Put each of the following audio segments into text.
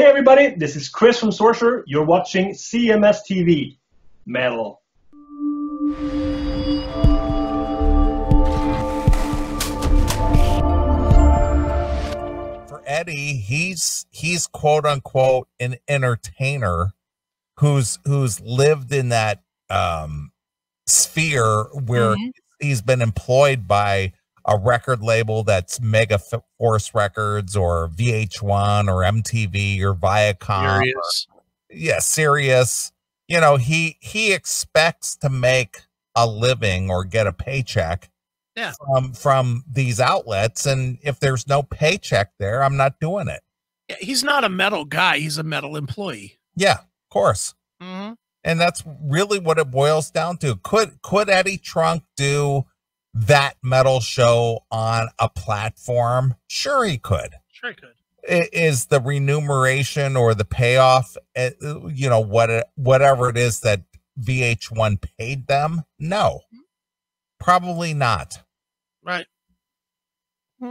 Hey everybody, this is Chris from Sorcerer. You're watching CMS TV. Metal. For Eddie, he's quote unquote an entertainer who's lived in that sphere where he's been employed by a record label that's Mega Force Records or VH1 or MTV or Viacom. Sirius. You know, he expects to make a living or get a paycheck from these outlets, and if there's no paycheck there, I'm not doing it. Yeah, he's not a metal guy, he's a metal employee. Yeah, of course. And that's really what it boils down to. Could Eddie Trunk do that metal show on a platform? Sure he could. Sure he could. Is the remuneration or the payoff, you know, whatever it is that VH1 paid them? No, probably not. Right.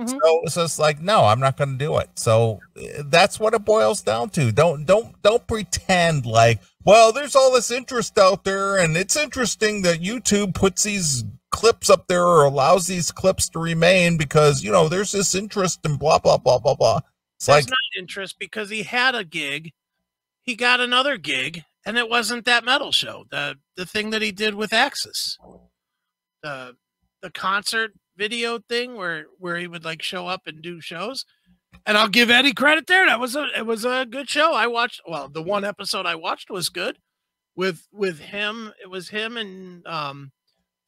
So it's like, no, I'm not going to do it. So that's what it boils down to. Don't pretend like, well, there's all this interest out there, and it's interesting that YouTube puts these clips up there or allows these clips to remain because, you know, there's this interest and blah, blah, blah, blah, blah. There's not interest because he had a gig, he got another gig, and it wasn't that metal show. The thing that he did with Axis, the concert video thing where he would like show up and do shows. And I'll give Eddie credit there. It was a good show. I watched, well, the one episode I watched was good with him. It was him and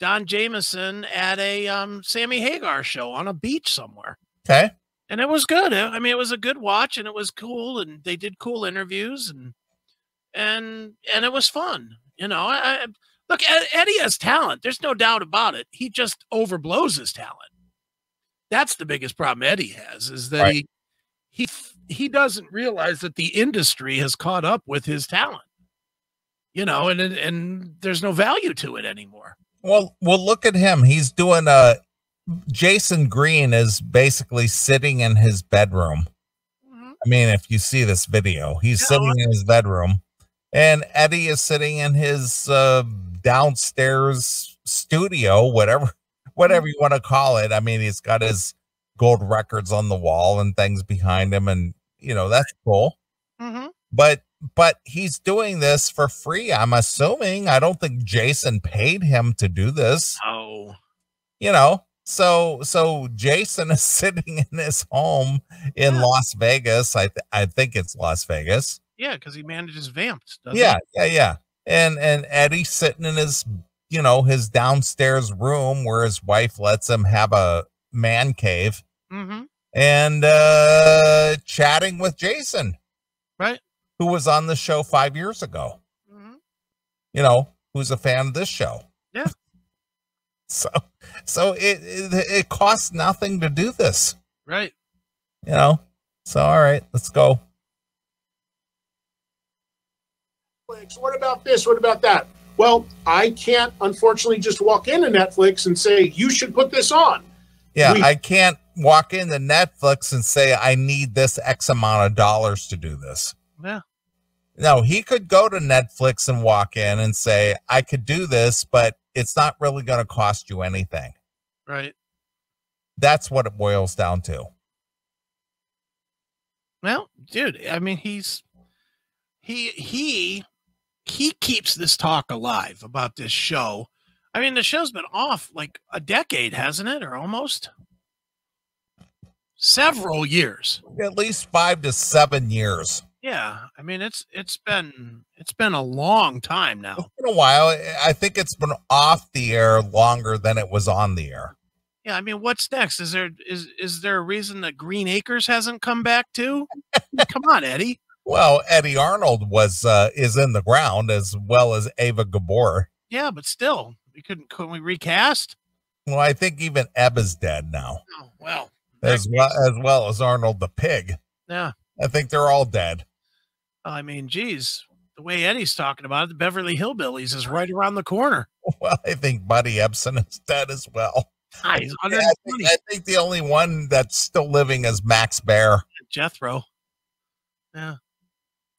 Don Jameson at a Sammy Hagar show on a beach somewhere. Okay. And it was good. I mean, it was a good watch, and it was cool, and they did cool interviews, and it was fun. You know, look, Eddie has talent. There's no doubt about it. He just overblows his talent. That's the biggest problem Eddie has, is that he doesn't realize that the industry has caught up with his talent. You know, and there's no value to it anymore. Well, look at him. He's doing Jason Green is basically sitting in his bedroom. I mean, if you see this video, he's sitting in his bedroom, and Eddie is sitting in his downstairs studio, whatever you want to call it. I mean, he's got his gold records on the wall and things behind him, and you know, that's cool. But he's doing this for free, I'm assuming. I don't think Jason paid him to do this. Oh, you know. So Jason is sitting in his home in Las Vegas. I think it's Las Vegas. Yeah, because he manages Vamped. Yeah. And Eddie's sitting in his, you know, his downstairs room where his wife lets him have a man cave, and chatting with Jason, right? Who was on the show 5 years ago. You know, who's a fan of this show. Yeah. So it costs nothing to do this. Right. You know, so, all right, let's go. What about this? What about that? Well, I can't, unfortunately, just walk into Netflix and say, you should put this on. Yeah, I can't walk into Netflix and say, I need this X amount of dollars to do this. Yeah. No, he could go to Netflix and walk in and say, I could do this, but it's not really going to cost you anything. Right. That's what it boils down to. Well, dude, I mean, he keeps this talk alive about this show. I mean, the show's been off like a decade, hasn't it? Or almost several years. At least 5 to 7 years. Yeah, I mean, it's been a long time now. It's been a while. I think it's been off the air longer than it was on the air. Yeah, I mean, what's next? Is there a reason that Green Acres hasn't come back too? Come on, Eddie. Well, Eddie Arnold is in the ground, as well as Ava Gabor. Yeah, but still, couldn't we recast? Well, I think even Eb is dead now. Oh, well, as well as Arnold the pig. Yeah, I think they're all dead. I mean, geez, the way Eddie's talking about it, the Beverly Hillbillies is right around the corner. Well, I think Buddy Ebsen is dead as well. I think the only one that's still living is Max Bear. Jethro. Yeah.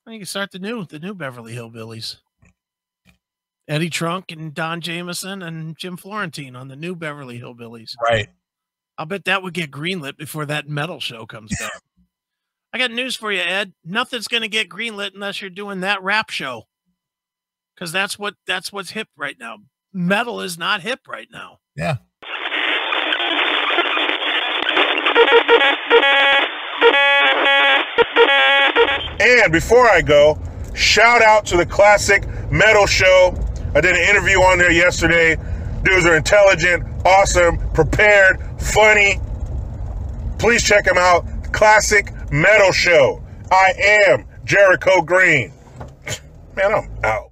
You can start the new Beverly Hillbillies. Eddie Trunk and Don Jameson and Jim Florentine on the new Beverly Hillbillies. Right. I'll bet that would get greenlit before that metal show comes back. I got news for you, Ed. Nothing's going to get greenlit unless you're doing that rap show. Because that's what's hip right now. Metal is not hip right now. Yeah. And before I go, shout out to the Classic Metal Show. I did an interview on there yesterday. Dudes are intelligent, awesome, prepared, funny. Please check them out. Classic Metal Show. I am Jericho Green. Man, I'm out.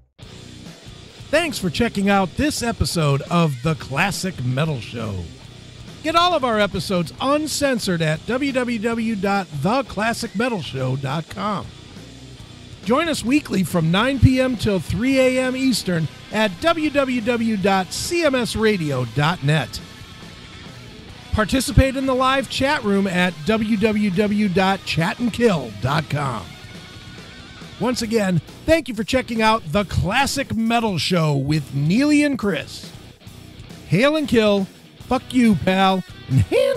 Thanks for checking out this episode of The Classic Metal Show. Get all of our episodes uncensored at www.theclassicmetalshow.com. Join us weekly from 9 p.m. till 3 a.m. Eastern at www.cmsradio.net. Participate in the live chat room at www.chatandkill.com. Once again, thank you for checking out The Classic Metal Show with Neeley and Chris. Hail and kill. Fuck you, pal. And hail